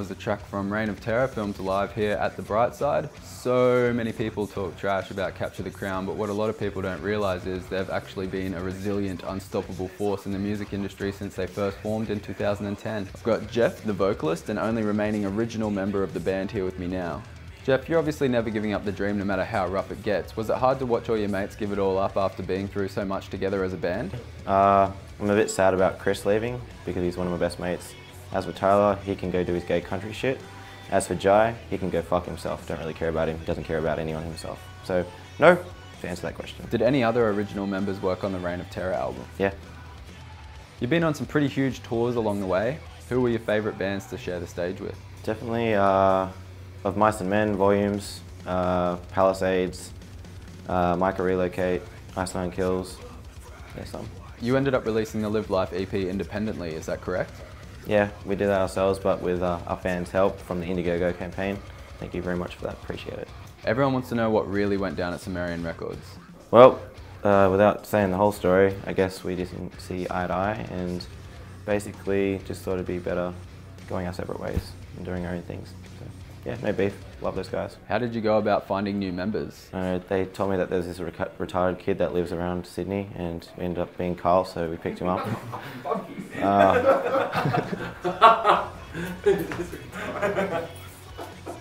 was the track from Reign of Terror, filmed live here at the Brightside. So many people talk trash about Capture the Crown, but what a lot of people don't realise is they've actually been a resilient, unstoppable force in the music industry since they first formed in 2010. I've got Jeff, the vocalist and only remaining original member of the band, here with me now. Jeff, you're obviously never giving up the dream no matter how rough it gets. Was it hard to watch all your mates give it all up after being through so much together as a band? I'm a bit sad about Chris leaving because he's one of my best mates. As for Tyler, he can go do his gay country shit. As for Jai, he can go fuck himself. Don't really care about him. Doesn't care about anyone himself. So, no, to answer that question. Did any other original members work on the Reign of Terror album? Yeah. You've been on some pretty huge tours along the way. Who were your favourite bands to share the stage with? Definitely of Mice and Men, Volumes, Palisades, Micah Relocate, Iceland Kills. Yeah, some. You ended up releasing the Live Life EP independently, is that correct? Yeah, we did that ourselves, but with our fans' help from the Indiegogo campaign. Thank you very much for that, appreciate it. Everyone wants to know what really went down at Sumerian Records. Well, without saying the whole story, I guess we didn't see eye to eye and basically just thought it'd be better going our separate ways and doing our own things. So, yeah, no beef, love those guys. How did you go about finding new members? They told me that there's this retired kid that lives around Sydney and it ended up being Carl, so we picked him up.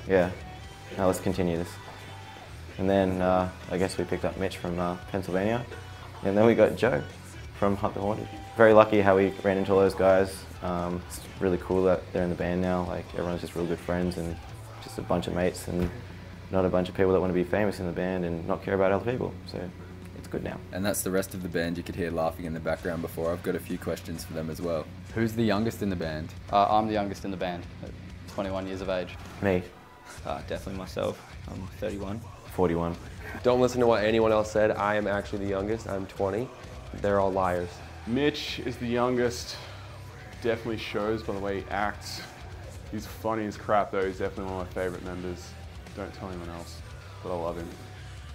Yeah, now let's continue this. And then I guess we picked up Mitch from Pennsylvania, and then we got Joe from Hunt the Haunted. Very lucky how we ran into all those guys. It's really cool that they're in the band now. Like, everyone's just real good friends and just a bunch of mates and not a bunch of people that want to be famous in the band and not care about other people. So it's good now. And that's the rest of the band you could hear laughing in the background before. I've got a few questions for them as well. Who's the youngest in the band? I'm the youngest in the band, at 21 years of age. Me. Definitely myself. I'm 31. 41. Don't listen to what anyone else said. I am actually the youngest. I'm 20. They're all liars. Mitch is the youngest. Definitely shows by the way he acts. He's funny as crap though. He's definitely one of my favourite members. Don't tell anyone else, but I love him.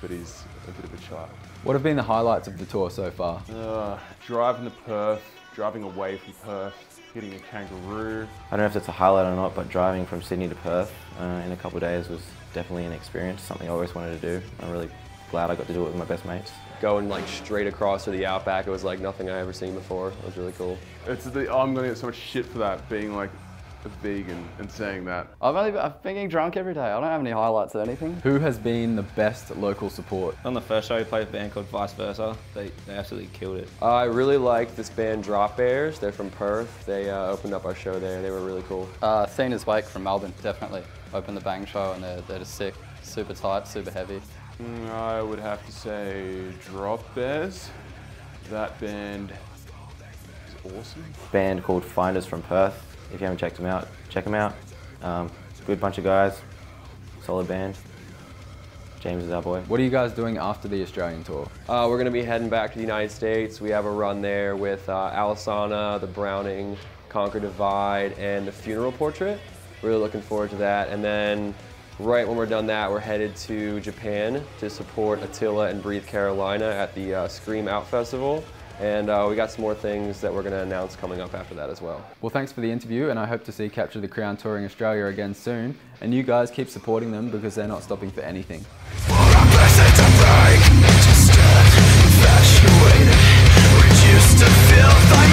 But he's a bit of a child. What have been the highlights of the tour so far? Driving to Perth, driving away from Perth, hitting a kangaroo. I don't know if it's a highlight or not, but driving from Sydney to Perth in a couple of days was definitely an experience, something I always wanted to do. I'm really glad I got to do it with my best mates. Going like straight across to the outback, it was like nothing I ever seen before. It was really cool. I'm gonna get so much shit for that, being like a vegan and saying that. I've been getting drunk every day. I don't have any highlights or anything. Who has been the best local support? On the first show, we played a band called Vice Versa. They absolutely killed it. I really like this band Drop Bears. They're from Perth. They opened up our show there. They were really cool. Cena's Wake from Melbourne, definitely. Opened the Bang show and they're just sick. Super tight, super heavy. I would have to say Drop Bears. That band is awesome. Band called Finders from Perth. If you haven't checked them out, check them out. Good bunch of guys, solid band. James is our boy. What are you guys doing after the Australian tour? We're going to be heading back to the United States. We have a run there with Alisana, The Browning, Conquer Divide, and The Funeral Portrait. Really looking forward to that. And then right when we're done that, we're headed to Japan to support Attila and Breathe Carolina at the Scream Out Festival. And we got some more things that we're going to announce coming up after that as well. Well, thanks for the interview, and I hope to see Capture the Crown touring Australia again soon. And you guys keep supporting them because they're not stopping for anything.